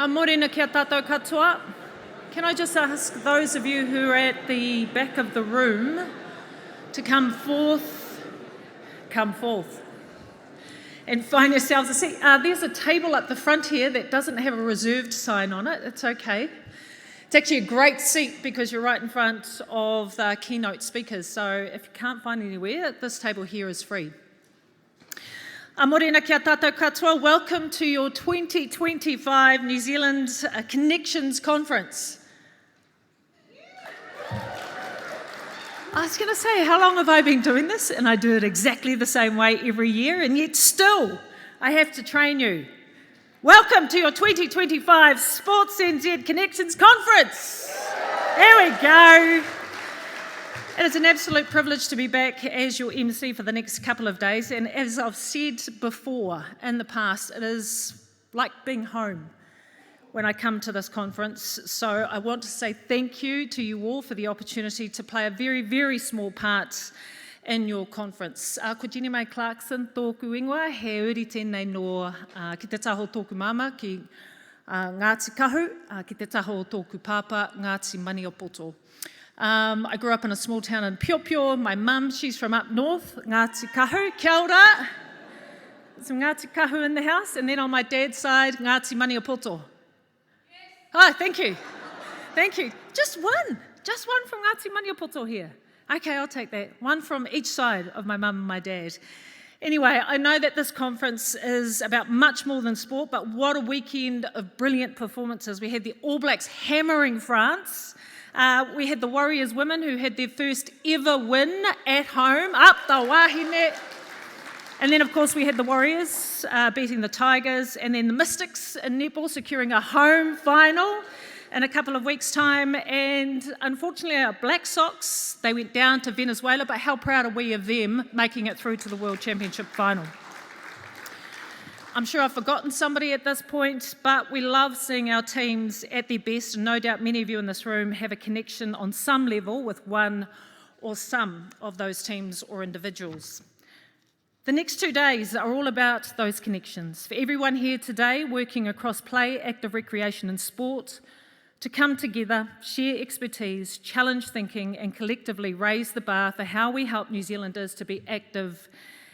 Morena kia tātou katoa. Can I just ask those of you who are at the back of the room to come forth and find yourselves a seat. There's a table up the front here that doesn't have a reserved sign on it. It's okay. It's actually a great seat because you're right in front of the keynote speakers. So if you can't find anywhere, this table here is free. Morena kia tātou katoa. Welcome to your 2025 New Zealand Connections Conference. I was going to say, how long have I been doing this? And I do it exactly the same way every year, and yet still I have to train you. Welcome to your 2025 Sports NZ Connections Conference. There we go. It is an absolute privilege to be back as your MC for the next couple of days, and as I've said before in the past, it is like being home when I come to this conference. So I want to say thank you to you all for the opportunity to play a very, very small part in your conference. Ko Jenny May Clarkson, tōku ingoa, he uri tēnei no ki te taho tōku mama, ki Ngāti Kahu, ki te taho tōku pāpā, Ngāti Maniapoto. I grew up in a small town in Piopio. My mum, she's from up north, Ngāti Kahu, kia ora. Some Ngāti Kahu in the house. And then on my dad's side, Ngāti Maniapoto. Oh, thank you. Thank you. Just one from Ngāti Maniapoto here. Okay, I'll take that. One from each side of my mum and my dad. Anyway, I know that this conference is about much more than sport, but what a weekend of brilliant performances. We had the All Blacks hammering France. We had the Warriors women who had their first ever win at home, up the wahine. And then, of course, we had the Warriors beating the Tigers, and then the Mystics in netball securing a home final in a couple of weeks' time. And unfortunately, our Black Sox, they went down to Venezuela, but how proud are we of them making it through to the World Championship final? I'm sure I've forgotten somebody at this point, but we love seeing our teams at their best, and no doubt many of you in this room have a connection on some level with one or some of those teams or individuals. The next 2 days are all about those connections. For everyone here today working across play, active recreation and sport, to come together, share expertise, challenge thinking and collectively raise the bar for how we help New Zealanders to be active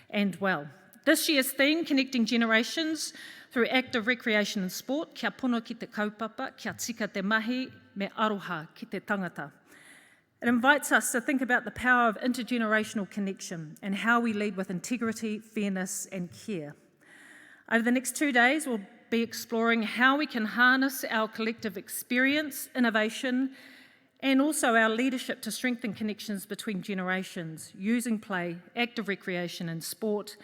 and well. This year's theme, Connecting Generations through Active Recreation and Sport, kia pono ki te kaupapa, kia tika te mahi, me aroha ki te tangata. It invites us to think about the power of intergenerational connection and how we lead with integrity, fairness and care. Over the next 2 days, we'll be exploring how we can harness our collective experience, innovation, and also our leadership to strengthen connections between generations, using play, active recreation and sport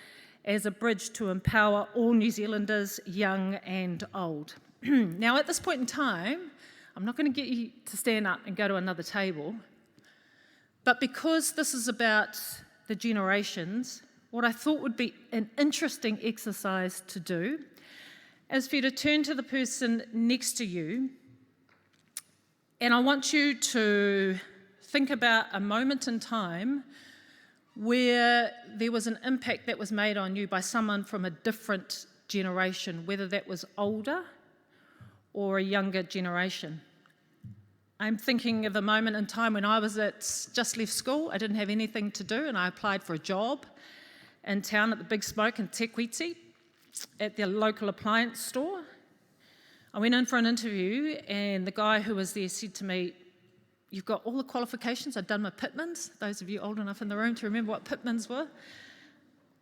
as a bridge to empower all New Zealanders, young and old. Now, at this point in time, I'm not going to get you to stand up and go to another table, but because this is about the generations, what I thought would be an interesting exercise to do is for you to turn to the person next to you, and I want you to think about a moment in time where there was an impact that was made on you by someone from a different generation, whether that was older or a younger generation. I'm thinking of a moment in time when I was just left school. I didn't have anything to do, and I applied for a job in town at the Big Smoke in Te Kuiti at the local appliance store. I went in for an interview, and the guy who was there said to me, "You've got all the qualifications." I'd done my Pitmans, those of you old enough in the room to remember what Pitmans were.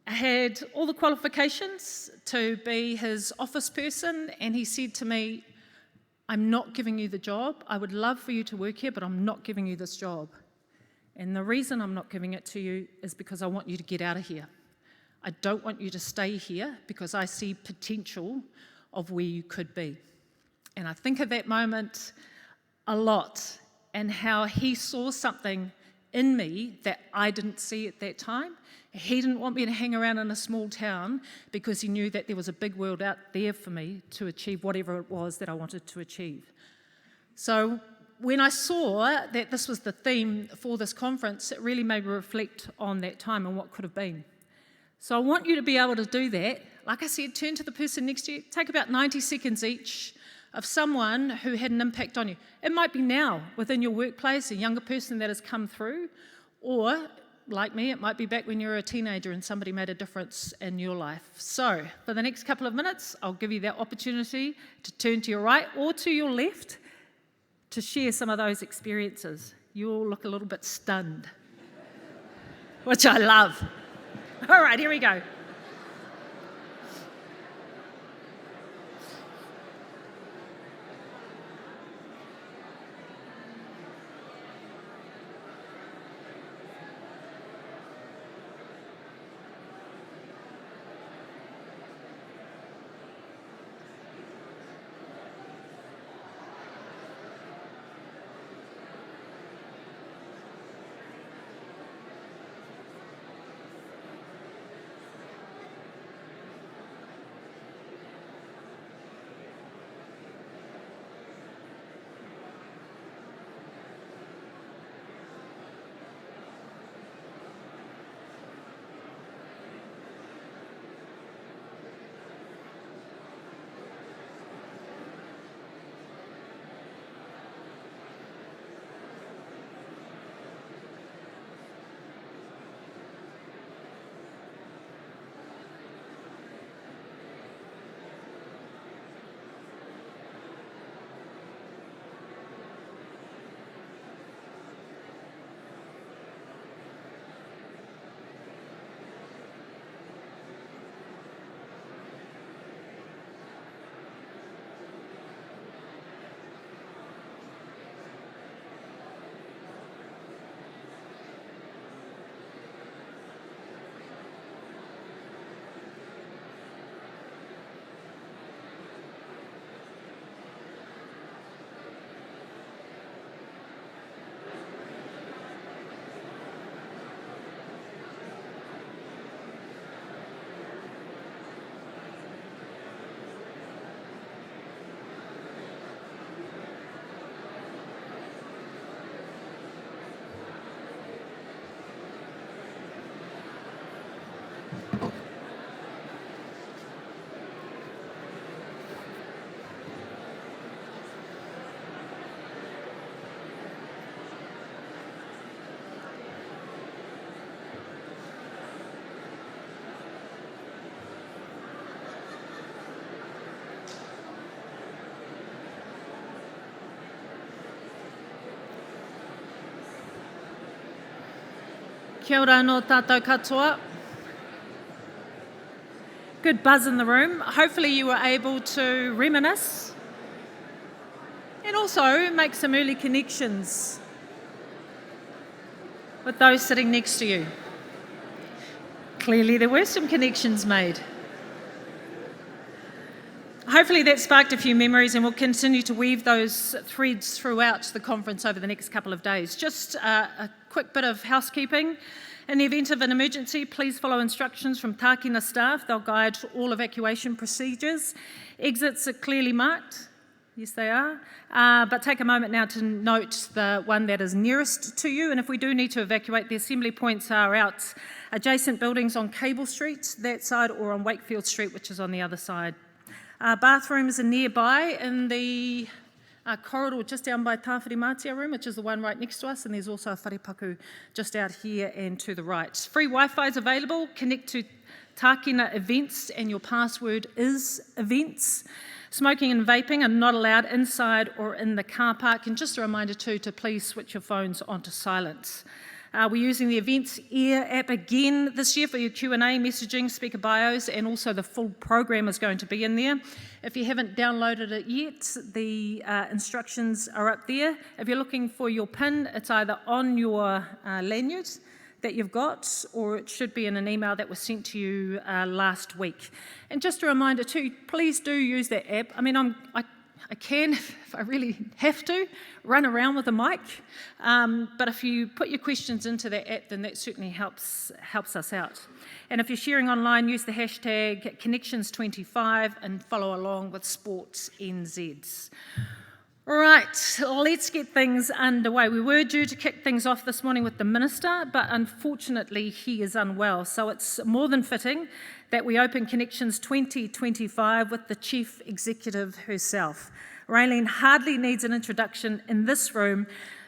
I had all the qualifications to be his office person, and he said to me, "I'm not giving you the job. I would love for you to work here, but I'm not giving you this job. And the reason I'm not giving it to you is because I want you to get out of here. I don't want you to stay here because I see potential of where you could be." And I think of that moment a lot, and how he saw something in me that I didn't see at that time. He didn't want me to hang around in a small town because he knew that there was a big world out there for me to achieve whatever it was that I wanted to achieve. So when I saw that this was the theme for this conference, it really made me reflect on that time and what could have been. So I want you to be able to do that. Like I said, turn to the person next to you, take about 90 seconds each. of someone who had an impact on you. It might be now within your workplace, a younger person that has come through, or like me, it might be back when you were a teenager and somebody made a difference in your life. So for the next couple of minutes, I'll give you that opportunity to turn to your right or to your left to share some of those experiences. You all look a little bit stunned, which I love. All right, here we go. Kia ora no tātou katoa. Good buzz in the room. Hopefully you were able to reminisce and also make some early connections with those sitting next to you. Clearly there were some connections made. Hopefully that sparked a few memories, and we'll continue to weave those threads throughout the conference over the next couple of days. Just a quick bit of housekeeping. In the event of an emergency, please follow instructions from Tākina staff. They'll guide all evacuation procedures. Exits are clearly marked. Yes, they are. But take a moment now to note the one that is nearest to you. And if we do need to evacuate, the assembly points are out adjacent buildings on Cable Street, that side, or on Wakefield Street, which is on the other side. Bathrooms are nearby in the corridor just down by Tāwhiri Mātia room, which is the one right next to us, and there's also a wharepaku just out here and to the right. Free Wi-Fi is available. Connect to Tākina Events and your password is events. Smoking and vaping are not allowed inside or in the car park, and just a reminder too to please switch your phones onto silent. We're using the Events Air app again this year for your Q&A, messaging, speaker bios, and also the full program is going to be in there. If you haven't downloaded it yet, the instructions are up there. If you're looking for your PIN, it's either on your lanyard that you've got, or it should be in an email that was sent to you last week. And just a reminder too, please do use that app. I mean, I can, if I really have to, run around with a mic, but if you put your questions into that app, then that certainly helps us out. And if you're sharing online, use the hashtag Connections25 and follow along with Sports NZ. All right, let's get things underway. We were due to kick things off this morning with the Minister, but unfortunately he is unwell, so it's more than fitting that we open Connections 2025 with the Chief Executive herself. Raylene hardly needs an introduction in this room,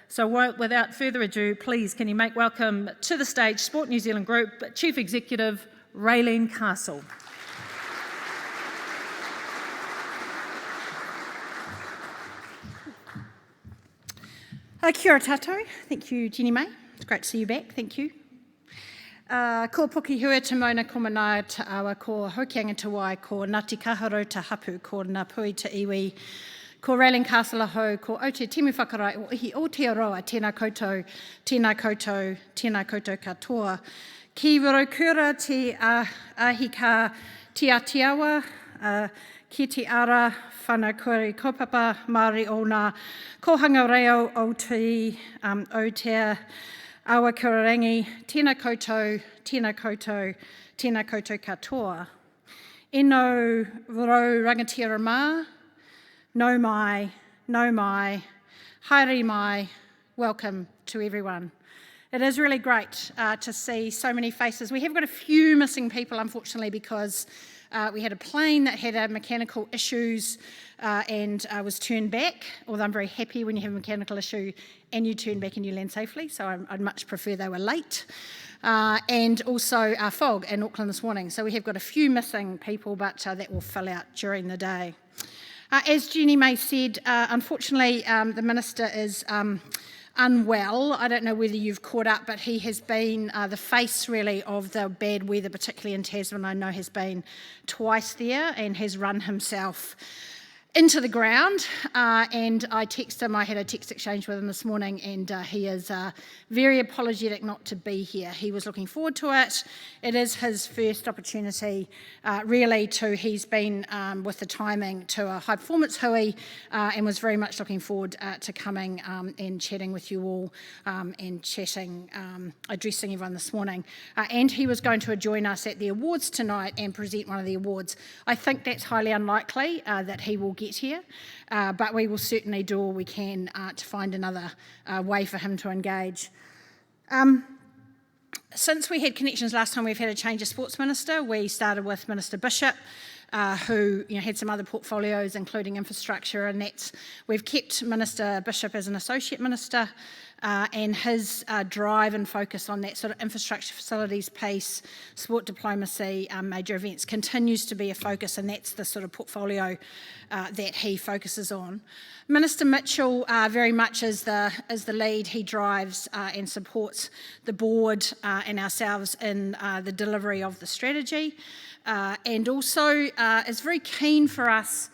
so without further ado, please can you make welcome to the stage Sport New Zealand Group Chief Executive Raylene Castle. Kia ora tātou. Thank you, Jenny May. It's great to see you back. Thank you. Ko Puki Hua te mauna ko manaia te awa, ko Hokianga te wai, ko Ngāti Kaharo te hapu, ko Ngā Pui te iwi, ko Raylene Castle ahau, ko o te timu whakarai o ihi o te aroa, tēnā koutou, tēnā koutou, tēnā koutou katoa. Ki Rorokura te ahi ka tiawa, ki te ara, whana kore kaupapa, Māori o ngā kohanga reo o te awa kurarangi, tēnā koutou, tēnā koutou, tēnā koutou katoa. E no varo rangatira mā, no mai, haere mai, welcome to everyone. It is really great to see so many faces. We have got a few missing people, unfortunately, because we had a plane that had mechanical issues and was turned back, although I'm very happy when you have a mechanical issue and you turn back and you land safely, so I'd much prefer they were late. And also fog in Auckland this morning, so we have got a few missing people, but that will fill out during the day. As Jenny May said, unfortunately the Minister is unwell. I don't know whether you've caught up, but he has been the face really of the bad weather, particularly in Tasman. I know has been twice there and has run himself into the ground, and I texted him. I had a text exchange with him this morning, and he is very apologetic not to be here. He was looking forward to it. It is his first opportunity really he's been with the timing to a high performance hui and was very much looking forward to coming and chatting with you all and addressing everyone this morning. And he was going to join us at the awards tonight and present one of the awards. I think that's highly unlikely that he will get here, but we will certainly do all we can to find another way for him to engage. Since we had connections last time, we've had a change of Sports Minister. We started with Minister Bishop, who had some other portfolios, including infrastructure, and we've kept Minister Bishop as an Associate Minister, and his drive and focus on that sort of infrastructure facilities piece, sport diplomacy, major events continues to be a focus, and that's the sort of portfolio that he focuses on. Minister Mitchell very much is the lead. He drives and supports the board and ourselves in the delivery of the strategy, and also is very keen for us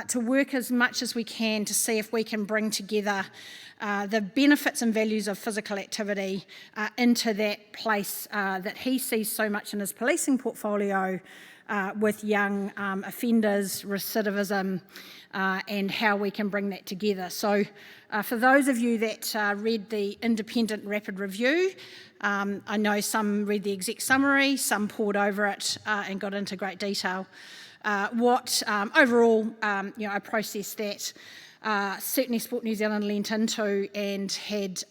to work as much as we can to see if we can bring together the benefits and values of physical activity into that place that he sees so much in his policing portfolio with young offenders, recidivism, and how we can bring that together. So for those of you that read the independent rapid review, I know some read the exec summary, some pored over it and got into great detail. Overall, a process that certainly Sport New Zealand leant into and had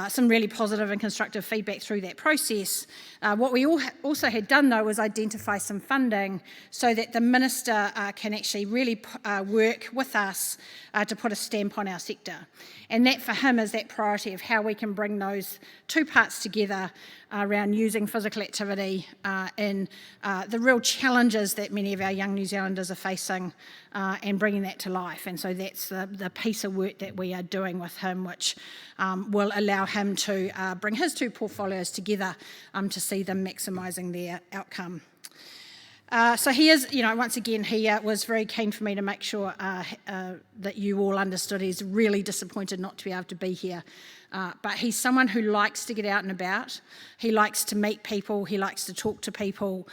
some really positive and constructive feedback through that process. What we also had done, though, was identify some funding so that the Minister can actually really work with us to put a stamp on our sector. And that for him is that priority of how we can bring those two parts together around using physical activity in the real challenges that many of our young New Zealanders are facing and bringing that to life. And so that's the piece of work that we are doing with him, which will allow him to bring his two portfolios together to see them maximising their outcome. So he is, once again, he was very keen for me to make sure that you all understood he's really disappointed not to be able to be here. But he's someone who likes to get out and about. He likes to meet people. He likes to talk to people.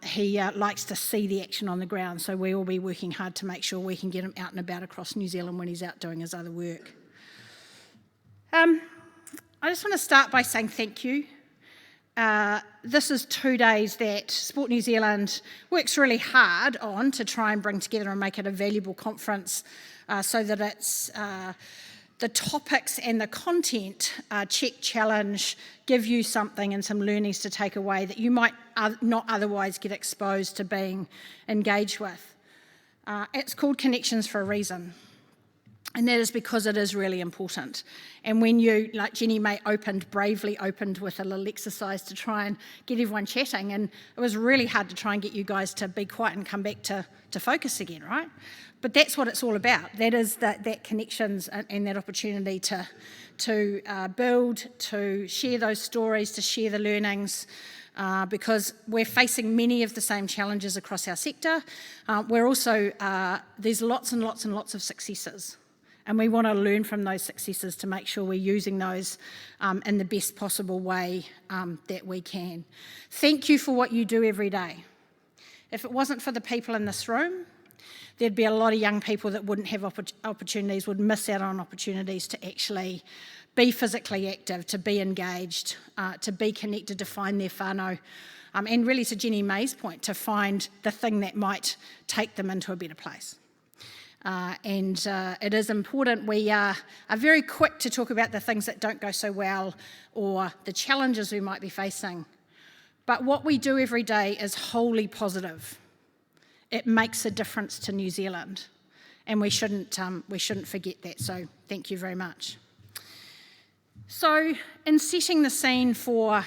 He likes to see the action on the ground. So we will be working hard to make sure we can get him out and about across New Zealand when he's out doing his other work. I just want to start by saying thank you. This is 2 days that Sport New Zealand works really hard on to try and bring together and make it a valuable conference so that it's the topics and the content check, challenge, give you something and some learnings to take away that you might not otherwise get exposed to being engaged with. It's called Connections for a reason. And that is because it is really important. And when you, like Jenny May bravely opened with a little exercise to try and get everyone chatting, and it was really hard to try and get you guys to be quiet and come back to focus again, right? But that's what it's all about. That is that connections and that opportunity to build, to share those stories, to share the learnings, because we're facing many of the same challenges across our sector. We're also, there's lots and lots and lots of successes. And we want to learn from those successes to make sure we're using those in the best possible way that we can. Thank you for what you do every day. If it wasn't for the people in this room, there'd be a lot of young people that wouldn't have opportunities, would miss out on opportunities to actually be physically active, to be engaged, to be connected, to find their whānau, and really to Jenny May's point, to find the thing that might take them into a better place. And it is important. We are very quick to talk about the things that don't go so well or the challenges we might be facing. But what we do every day is wholly positive. It makes a difference to New Zealand, and we shouldn't forget that. So thank you very much. So in setting the scene for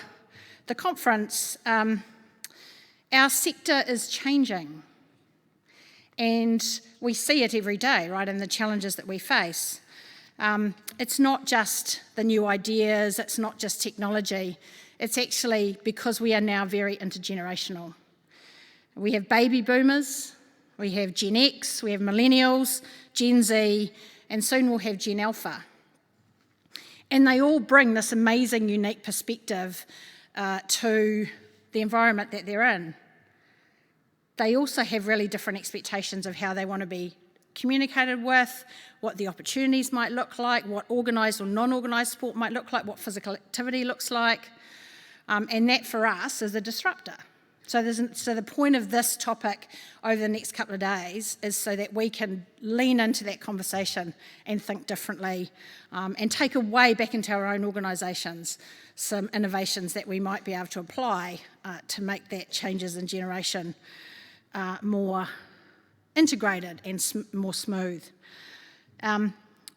the conference, our sector is changing. And we see it every day, right, in the challenges that we face. It's not just the new ideas, it's not just technology, it's actually because we are now very intergenerational. We have baby boomers, we have Gen X, we have millennials, Gen Z, and soon we'll have Gen Alpha. And they all bring this amazing, unique perspective to the environment that they're in. They also have really different expectations of how they want to be communicated with, what the opportunities might look like, what organised or non-organised sport might look like, what physical activity looks like. And that for us is a disruptor. So the point of this topic over the next couple of days is so that we can lean into that conversation and think differently, and take away back into our own organisations some innovations that we might be able to apply to make that changes in generation more integrated and more smooth.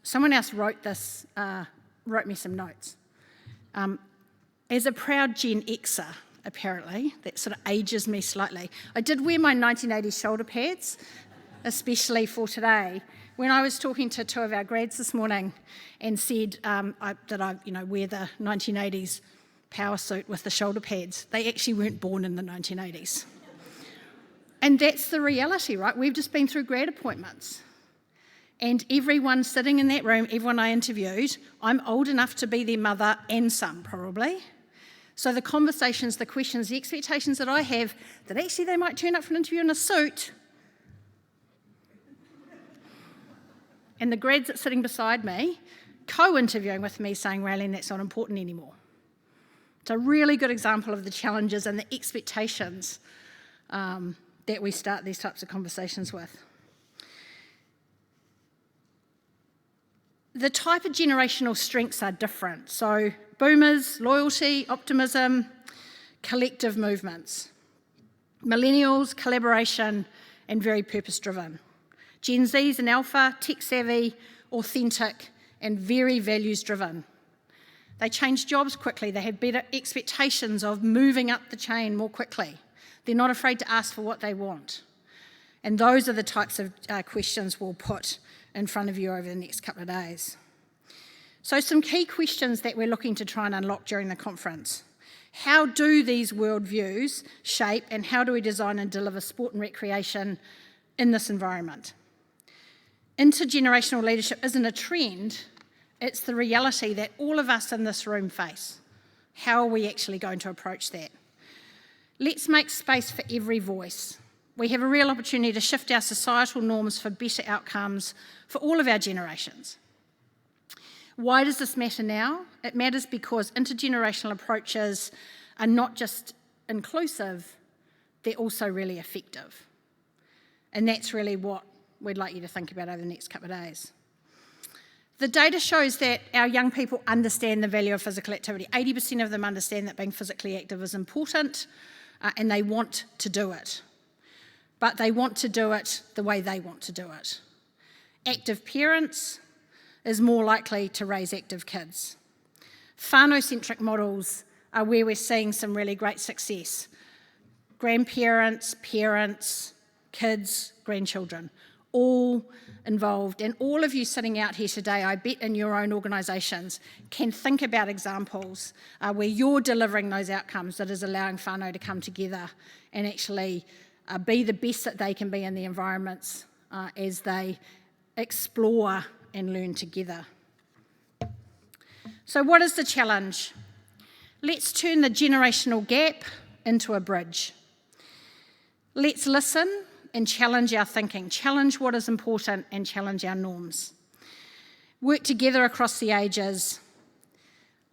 Someone else wrote me some notes. As a proud Gen Xer, apparently, that sort of ages me slightly, I did wear my 1980s shoulder pads, especially for today. When I was talking to two of our grads this morning and said that I wear the 1980s power suit with the shoulder pads, they actually weren't born in the 1980s. And that's the reality, right? We've just been through grad appointments. And everyone sitting in that room, everyone I interviewed, I'm old enough to be their mother and some, probably. So the conversations, the questions, the expectations that I have, that actually they might turn up for an interview in a suit. And the grads that's sitting beside me, co-interviewing with me, saying, Raylene, that's not important anymore. It's a really good example of the challenges and the expectations that we start these types of conversations with. The type of generational strengths are different. So boomers, loyalty, optimism, collective movements. Millennials, collaboration, and very purpose-driven. Gen Zs and Alpha, tech-savvy, authentic, and very values-driven. They change jobs quickly. They have better expectations of moving up the chain more quickly. They're not afraid to ask for what they want. And those are the types of questions we'll put in front of you over the next couple of days. So some key questions that we're looking to try and unlock during the conference. How do these worldviews shape and how do we design and deliver sport and recreation in this environment? Intergenerational leadership isn't a trend, it's the reality that all of us in this room face. How are we actually going to approach that? Let's make space for every voice. We have a real opportunity to shift our societal norms for better outcomes for all of our generations. Why does this matter now? It matters because intergenerational approaches are not just inclusive, they're also really effective. And that's really what we'd like you to think about over the next couple of days. The data shows that our young people understand the value of physical activity. 80% of them understand that being physically active is important, and they want to do it. but they want to do it the way they want to do it. Active parents is more likely to raise active kids. Whānau-centric models are where we're seeing some really great success. Grandparents, parents, kids, grandchildren, all involved. And all of you sitting out here today, I bet in your own organisations, can think about examples where you're delivering those outcomes that is allowing whānau to come together and actually be the best that they can be in the environments as they explore and learn together. So what is the challenge? Let's turn the generational gap into a bridge. Let's listen and challenge our thinking, challenge what is important and challenge our norms. Work together across the ages,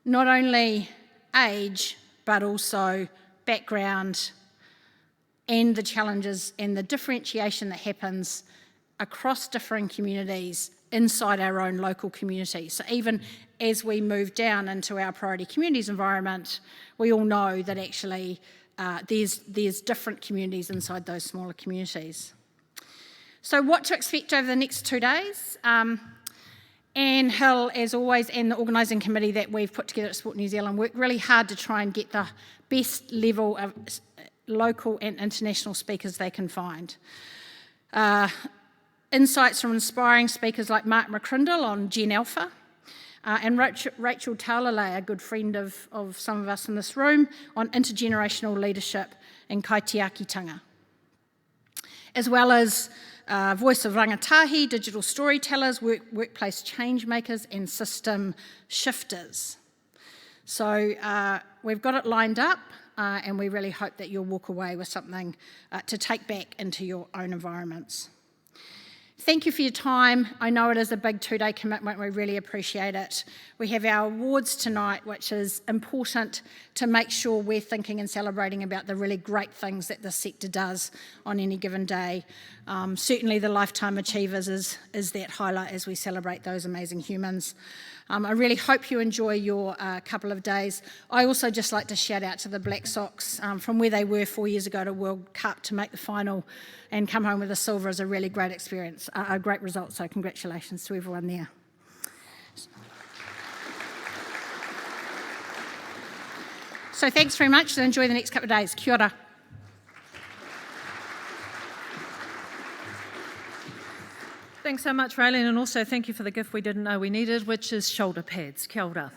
not only age, but also background and the challenges and the differentiation that happens across different communities inside our own local communities. So even as we move down into our priority communities environment, we all know that actually there's different communities inside those smaller communities. So what to expect over the next 2 days? Anne Hill, as always, and the organising committee that we've put together at Sport New Zealand worked really hard to try and get the best level of local and international speakers they can find. Insights from inspiring speakers like Mark McCrindle on Gen Alpha, and Rachel Taulale, a good friend of some of us in this room, on intergenerational leadership and kaitiakitanga. As well as voice of rangatahi, digital storytellers, workplace change makers and system shifters. So we've got it lined up and we really hope that you'll walk away with something to take back into your own environments. Thank you for your time. I know it is a big 2-day commitment. We really appreciate it. We have our awards tonight, which is important to make sure we're thinking and celebrating about the really great things that this sector does on any given day. Certainly the Lifetime Achievers is that highlight as we celebrate those amazing humans. I really hope you enjoy your couple of days. I also just like to shout out to the Black Sox from where they were 4 years ago to World Cup to make the final and come home with a silver is a really great experience, a great result, so congratulations to everyone there. So thanks very much and enjoy the next couple of days. Kia ora. Thanks so much, Raylene, and also thank you for the gift we didn't know we needed, which is shoulder pads. Kia ora.